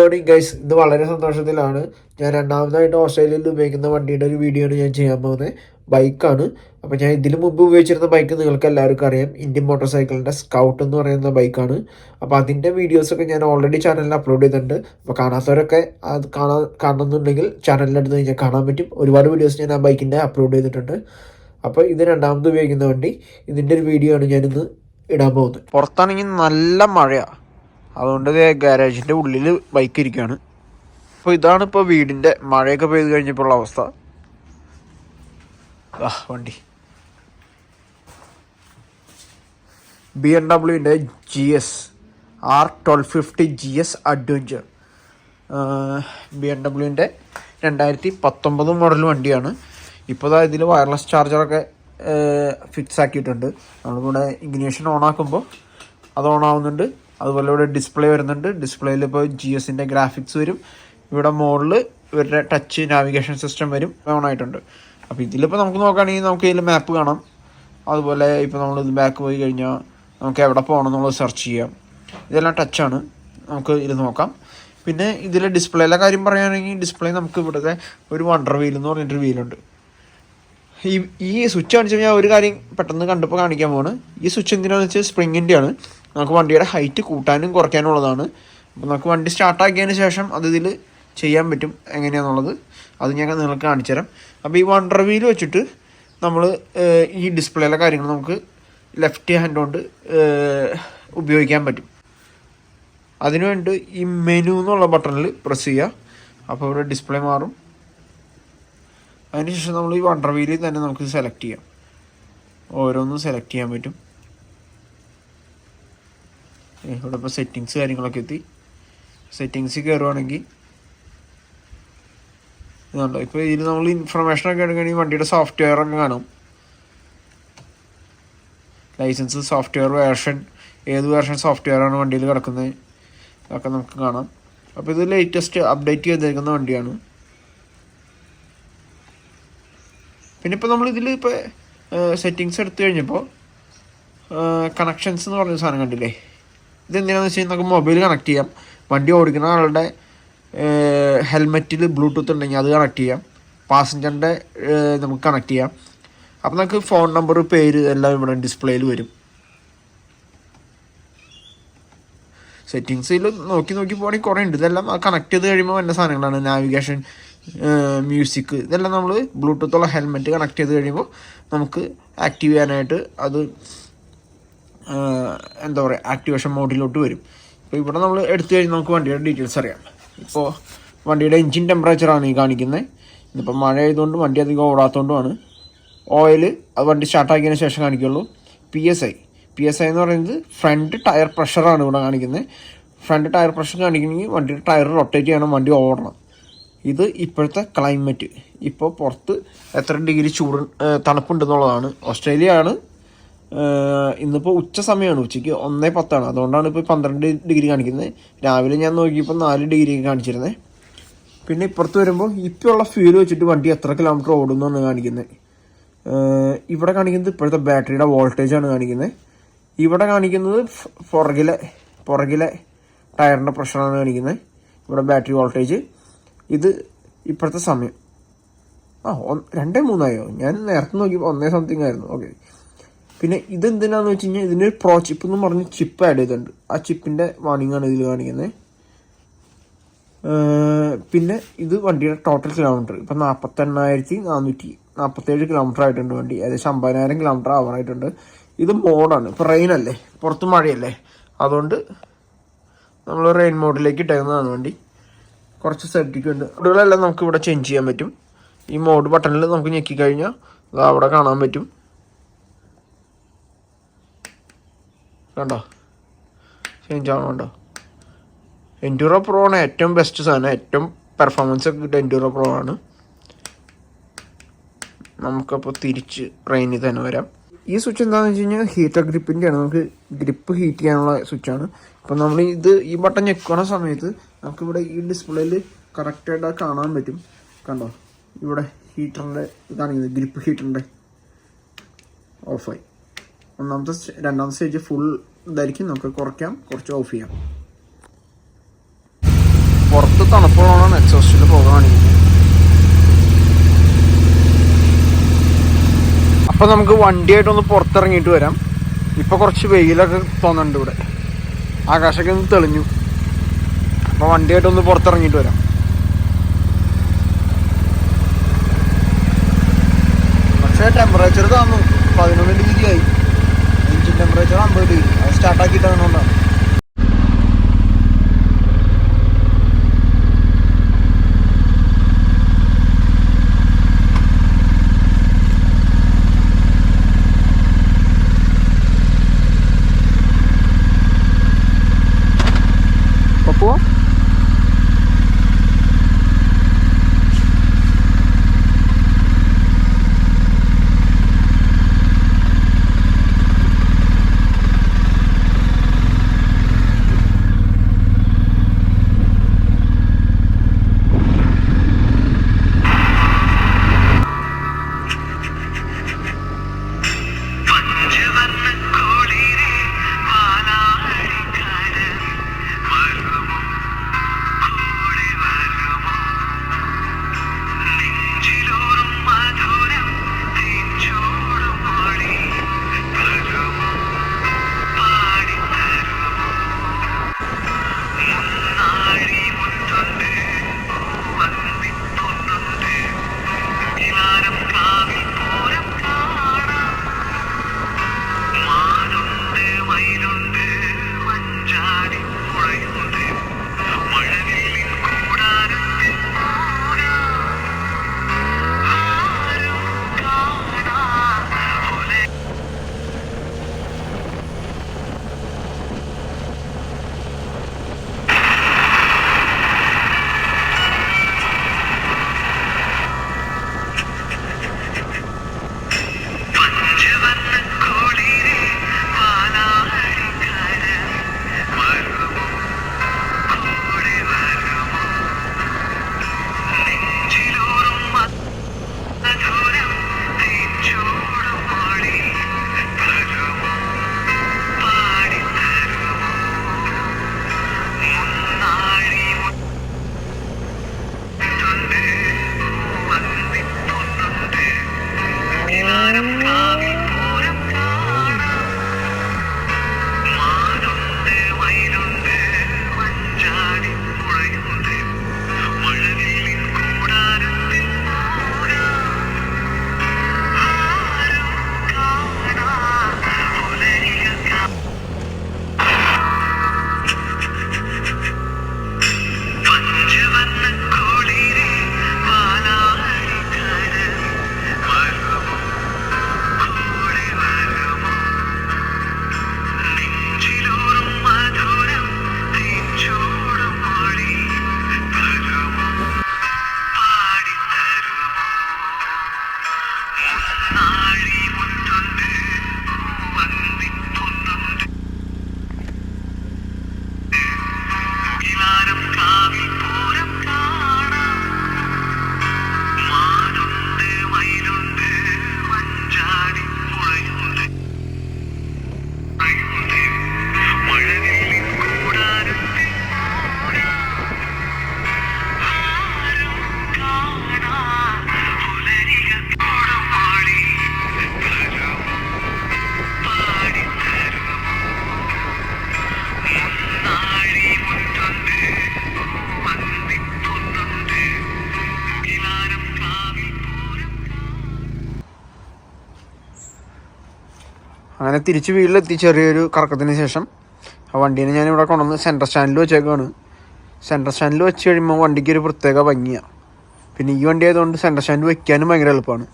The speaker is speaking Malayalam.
മോർണിംഗ് ഗൈസ്, ഇത് വളരെ സന്തോഷത്തിലാണ്. ഞാൻ രണ്ടാമതായിട്ട് ഓസ്ട്രേലിയയിൽ ഉപയോഗിക്കുന്ന വണ്ടിയുടെ ഒരു വീഡിയോ ആണ് ഞാൻ ചെയ്യാൻ പോകുന്നത്. ബൈക്കാണ്. അപ്പോൾ ഞാൻ ഇതിനു മുമ്പ് ഉപയോഗിച്ചിരുന്ന ബൈക്ക് നിങ്ങൾക്ക് എല്ലാവർക്കും അറിയാം, ഇന്ത്യൻ മോട്ടോർ സൈക്കിളിൻ്റെ സ്കൗട്ട് എന്ന് പറയുന്ന ബൈക്കാണ്. അപ്പോൾ അതിൻ്റെ വീഡിയോസൊക്കെ ഞാൻ ഓൾറെഡി ചാനലിൽ അപ്ലോഡ് ചെയ്തിട്ടുണ്ട്. അപ്പോൾ കാണാത്തവരൊക്കെ അത് കാണുന്നുണ്ടെങ്കിൽ ചാനലിലെടുത്ത് കഴിഞ്ഞാൽ കാണാൻ പറ്റും. ഒരുപാട് വീഡിയോസ് ഞാൻ ആ ബൈക്കിൻ്റെ അപ്ലോഡ് ചെയ്തിട്ടുണ്ട്. അപ്പോൾ ഇത് രണ്ടാമത് ഉപയോഗിക്കുന്ന വണ്ടി, ഇതിൻ്റെ ഒരു വീഡിയോ ആണ് ഞാനിന്ന് ഇടാൻ പോകുന്നത്. പുറത്താണെങ്കിൽ നല്ല മഴയാണ്, അതുകൊണ്ട് ഗാരേജിൻ്റെ ഉള്ളിൽ ബൈക്ക് ഇരിക്കുകയാണ്. അപ്പോൾ ഇതാണ് ഇപ്പോൾ വീടിൻ്റെ മഴയൊക്കെ പെയ്ത് കഴിഞ്ഞപ്പോൾ ഉള്ള അവസ്ഥ. വണ്ടി BMW GS R1250 GS adventure. BMW 2019 model വണ്ടിയാണ്. ഇപ്പോൾ ഇതിൽ വയർലെസ് ചാർജറൊക്കെ ഫിക്സ് ആക്കിയിട്ടുണ്ട്. നമ്മളിവിടെ ഇഗ്നിഷൻ ഓൺ ആക്കുമ്പോൾ അത് ഓൺ ആവുന്നുണ്ട്. അതുപോലെ ഇവിടെ ഡിസ്പ്ലേ വരുന്നുണ്ട്. ഡിസ്പ്ലേയിൽ ഇപ്പോൾ GSൻ്റെ ഗ്രാഫിക്സ് വരും. ഇവിടെ മുകളിൽ ഇവരുടെ ടച്ച് നാവിഗേഷൻ സിസ്റ്റം വരും, ഓൺ ആയിട്ടുണ്ട്. അപ്പോൾ ഇതിലിപ്പോൾ നമുക്ക് നോക്കുകയാണെങ്കിൽ നമുക്ക് ഇതിൽ മാപ്പ് കാണാം. അതുപോലെ ഇപ്പോൾ നമ്മളിത് ബാക്ക് പോയി കഴിഞ്ഞാൽ നമുക്ക് എവിടെ പോകണം എന്നുള്ളത് സെർച്ച് ചെയ്യാം. ഇതെല്ലാം ടച്ചാണ്, നമുക്ക് ഇത് നോക്കാം. പിന്നെ ഇതിലെ ഡിസ്പ്ലേയിലെ കാര്യം പറയുകയാണെങ്കിൽ ഡിസ്പ്ലേ നമുക്ക് ഇവിടുത്തെ ഒരു വണ്ടർ വീൽ എന്ന് പറഞ്ഞിട്ടൊരു വീലുണ്ട്. ഈ സ്വിച്ച് കാണിച്ചു കഴിഞ്ഞാൽ ഒരു കാര്യം പെട്ടെന്ന് കണ്ടപ്പോൾ കാണിക്കാൻ പോവാണ്. ഈ സ്വിച്ച് എന്തിനാണെന്ന് വെച്ചാൽ സ്പ്രിങ്ങിൻ്റെയാണ്. നമുക്ക് വണ്ടിയുടെ ഹൈറ്റ് കൂട്ടാനും കുറയ്ക്കാനും ഉള്ളതാണ്. അപ്പോൾ നമുക്ക് വണ്ടി സ്റ്റാർട്ടാക്കിയതിന് ശേഷം അത് ഇതിൽ ചെയ്യാൻ പറ്റും. എങ്ങനെയാണെന്നുള്ളത് അത് ഞാൻ നിങ്ങൾക്ക് കാണിച്ചു തരാം. അപ്പോൾ ഈ വണ്ടർ വീൽ വെച്ചിട്ട് നമ്മൾ ഈ ഡിസ്പ്ലേയിലെ കാര്യങ്ങൾ നമുക്ക് ലെഫ്റ്റ് ഹാൻഡ് കൊണ്ട് ഉപയോഗിക്കാൻ പറ്റും. അതിനുവേണ്ടി ഈ മെനു എന്നുള്ള ബട്ടണിൽ പ്രസ് ചെയ്യുക. അപ്പോൾ ഇവിടെ ഡിസ്പ്ലേ മാറും. അതിനുശേഷം നമ്മൾ ഈ വണ്ടർ വീലിൽ തന്നെ നമുക്ക് സെലക്ട് ചെയ്യാം. ഓരോന്നും സെലക്ട് ചെയ്യാൻ പറ്റും. ഇവിടെ ഇപ്പോൾ സെറ്റിങ്സ് കാര്യങ്ങളൊക്കെ എത്തി. സെറ്റിങ്സ് കയറുവാണെങ്കിൽ ഇതുണ്ടോ, ഇപ്പോൾ ഇതിൽ നമ്മൾ ഇൻഫർമേഷനൊക്കെ എടുക്കുകയാണെങ്കിൽ വണ്ടിയുടെ സോഫ്റ്റ്വെയറൊക്കെ കാണും. ലൈസൻസ്, സോഫ്റ്റ്വെയർ വേർഷൻ, ഏത് വേർഷൻ സോഫ്റ്റ്വെയറാണ് വണ്ടിയിൽ കിടക്കുന്നത് അതൊക്കെ നമുക്ക് കാണാം. അപ്പോൾ ഇത് ലേറ്റസ്റ്റ് അപ്ഡേറ്റ് ചെയ്തിരിക്കുന്ന വണ്ടിയാണ്. പിന്നെ ഇപ്പോൾ നമ്മളിതിൽ ഇപ്പോൾ സെറ്റിങ്സ് എടുത്തു കഴിഞ്ഞപ്പോൾ കണക്ഷൻസ് എന്ന് പറഞ്ഞ സാധനം കണ്ടില്ലേ. ഇതെന്തിനാണെന്ന് വെച്ച് കഴിഞ്ഞാൽ നമുക്ക് മൊബൈൽ കണക്ട് ചെയ്യാം. വണ്ടി ഓടിക്കുന്ന ആളുടെ ഹെൽമെറ്റിൽ ബ്ലൂടൂത്ത് ഉണ്ടെങ്കിൽ അത് കണക്ട് ചെയ്യാം. പാസഞ്ചറിൻ്റെ നമുക്ക് കണക്ട് ചെയ്യാം. അപ്പോൾ നമുക്ക് ഫോൺ നമ്പർ, പേര് എല്ലാം ഇവിടെ ഡിസ്പ്ലേയിൽ വരും. സെറ്റിങ്സിൽ നോക്കി പോകണമെങ്കിൽ കുറേ ഉണ്ട്. ഇതെല്ലാം കണക്ട് ചെയ്ത് കഴിയുമ്പോൾ വേണ്ട സാധനങ്ങളാണ്. നാവിഗേഷൻ, മ്യൂസിക്, ഇതെല്ലാം നമ്മൾ ബ്ലൂടൂത്തുള്ള ഹെൽമെറ്റ് കണക്ട് ചെയ്ത് കഴിയുമ്പോൾ നമുക്ക് ആക്റ്റീവ് ചെയ്യാനായിട്ട് അത് എന്താ പറയുക, ആക്ടിവേഷൻ മോഡിലോട്ട് വരും. ഇപ്പോൾ ഇവിടെ നമ്മൾ എടുത്തു കഴിഞ്ഞാൽ നമുക്ക് വണ്ടിയുടെ ഡീറ്റെയിൽസ് അറിയാം. ഇപ്പോൾ വണ്ടിയുടെ എൻജിൻ ടെമ്പറേച്ചറാണ് ഈ കാണിക്കുന്നത്. ഇന്നിപ്പോൾ മഴ ആയതുകൊണ്ട് വണ്ടി അധികം ഓടാത്തതുകൊണ്ടുമാണ്. ഓയിൽ അത് വണ്ടി സ്റ്റാർട്ടാക്കിയതിന് ശേഷം കാണിക്കുള്ളൂ. PSI എന്ന് പറയുന്നത് ഫ്രണ്ട് ടയർ പ്രഷറാണ് ഇവിടെ കാണിക്കുന്നത്. ഫ്രണ്ട് ടയർ പ്രഷർ കാണിക്കണമെങ്കിൽ വണ്ടിയുടെ ടയർ റൊട്ടേറ്റ് ചെയ്യണം, വണ്ടി ഓടണം. ഇത് ഇപ്പോഴത്തെ ക്ലൈമറ്റ്, ഇപ്പോൾ പുറത്ത് എത്ര ഡിഗ്രി തണുപ്പുണ്ടെന്നുള്ളതാണ്. ഓസ്ട്രേലിയ ആണ്. ഇന്നിപ്പോൾ ഉച്ച സമയമാണ്, ഉച്ചയ്ക്ക് 1:10 അതുകൊണ്ടാണ് ഇപ്പോൾ 12 ഡിഗ്രി കാണിക്കുന്നത്. രാവിലെ ഞാൻ നോക്കിയപ്പോൾ 4 ഡിഗ്രി കാണിച്ചിരുന്നത്. പിന്നെ ഇപ്പുറത്ത് വരുമ്പോൾ ഇപ്പോഴുള്ള ഫ്യൂൽ വെച്ചിട്ട് വണ്ടി എത്ര കിലോമീറ്റർ ഓടുന്നതാണ് കാണിക്കുന്നത്. ഇവിടെ കാണിക്കുന്നത് ഇപ്പോഴത്തെ ബാറ്ററിയുടെ വോൾട്ടേജാണ് കാണിക്കുന്നത്. ഇവിടെ കാണിക്കുന്നത് പുറകിലെ ടയറിൻ്റെ പ്രഷറാണ് കാണിക്കുന്നത്. ഇവിടെ ബാറ്ററി വോൾട്ടേജ്. ഇത് ഇപ്പോഴത്തെ സമയം 2:03 ഞാൻ നേരത്തെ നോക്കിയപ്പോൾ 1 സംതിങ് ആയിരുന്നു. ഓക്കെ, പിന്നെ ഇതെന്തിനാന്ന് വെച്ച് കഴിഞ്ഞാൽ ഇതിന് പ്രോ ചിപ്പ് എന്ന് പറഞ്ഞ് ചിപ്പ് ആഡ് ചെയ്തിട്ടുണ്ട്. ആ ചിപ്പിൻ്റെ വാണിംഗ് ആണ് ഇതിൽ കാണിക്കുന്നത്. പിന്നെ ഇത് വണ്ടിയുടെ ടോട്ടൽ കിലോമീറ്റർ ഇപ്പം 48,447 കിലോമീറ്റർ ആയിട്ടുണ്ട്. വണ്ടി ഏകദേശം 50,000 കിലോമീറ്റർ ആവാറായിട്ടുണ്ട്. ഇത് മോഡാണ്. ഇപ്പോൾ റെയിൻ അല്ലേ, പുറത്ത് മഴയല്ലേ, അതുകൊണ്ട് നമ്മൾ റെയിൻ മോഡിലേക്ക് ഇട്ടേക്കുന്നതാണ് വണ്ടി. കുറച്ച് സെറ്റിംഗ് ഉണ്ട്. മോഡുകളെല്ലാം നമുക്ക് ഇവിടെ ചേഞ്ച് ചെയ്യാൻ പറ്റും. ഈ മോഡ് ബട്ടണിൽ നമുക്ക് ഞെക്കിക്കഴിഞ്ഞാൽ അത് അവിടെ കാണാൻ പറ്റും. കണ്ടോ, ചേഞ്ച് ആണോ? എൻഡ്യൂറോ പ്രോ ആണ് ഏറ്റവും ബെസ്റ്റ് സാധനം. ഏറ്റവും പെർഫോമൻസ് ഒക്കെ കിട്ടുക എൻഡ്യൂറോ പ്രോ ആണ്. നമുക്കപ്പോൾ തിരിച്ച് ട്രെയിനിൽ തന്നെ വരാം. ഈ സ്വിച്ച് എന്താണെന്ന് വെച്ച് കഴിഞ്ഞാൽ ഹീറ്റർ ഗ്രിപ്പിൻ്റെയാണ്. നമുക്ക് ഗ്രിപ്പ് ഹീറ്റ് ചെയ്യാനുള്ള സ്വിച്ചാണ്. ഇപ്പം നമ്മൾ ഈ ബട്ടൺ ഞെക്കുന്ന സമയത്ത് നമുക്കിവിടെ ഈ ഡിസ്പ്ലേയിൽ കറക്റ്റായിട്ട് കാണാൻ പറ്റും. കണ്ടോ, ഇവിടെ ഹീറ്ററിൻ്റെ ഇതാണ്, ഗ്രിപ്പ് ഹീറ്ററിൻ്റെ ഓഫായി. രണ്ടാമത്തെ സ്റ്റേജ് ഫുൾ ഇതായിരിക്കും. നമുക്ക് കുറയ്ക്കാം, കുറച്ച് ഓഫ് ചെയ്യാം. പുറത്ത് തണുപ്പുള്ളതാണ് എക്സോസ്റ്റിൽ പോകാണെങ്കിൽ. അപ്പോൾ നമുക്ക് വണ്ടിയായിട്ടൊന്ന് പുറത്തിറങ്ങിയിട്ട് വരാം. ഇപ്പോൾ കുറച്ച് വെയിലൊക്കെ തോന്നുന്നുണ്ട് ഇവിടെ, ആകാശമൊക്കെ ഒന്ന് തെളിഞ്ഞു. അപ്പോൾ വണ്ടിയായിട്ടൊന്ന് പുറത്തിറങ്ങിയിട്ട് വരാം. പക്ഷേ ടെമ്പറേച്ചർ താന്നു 11 ഡിഗ്രി ആയി. Engine temperature 50 degree. അത് സ്റ്റാർട്ടാക്കിയിട്ടാണ്. അപ്പോൾ അങ്ങനെ തിരിച്ച് വീട്ടിലെത്തി. ചെറിയൊരു കറക്കത്തിന് ശേഷം ആ വണ്ടീനെ ഞാനിവിടെ കൊണ്ടുവന്ന് സെൻട്രൽ സ്റ്റാൻഡിൽ വെച്ചേക്കാണ്. സെൻട്രൽ സ്റ്റാൻഡിൽ വെച്ച് കഴിയുമ്പോൾ വണ്ടിക്ക് ഒരു പ്രത്യേക ഭംഗിയാണ്. പിന്നെ ഈ വണ്ടി ആയതുകൊണ്ട് സെൻട്രൽ സ്റ്റാൻഡ് വെക്കാനും ഭയങ്കര എളുപ്പമാണ്.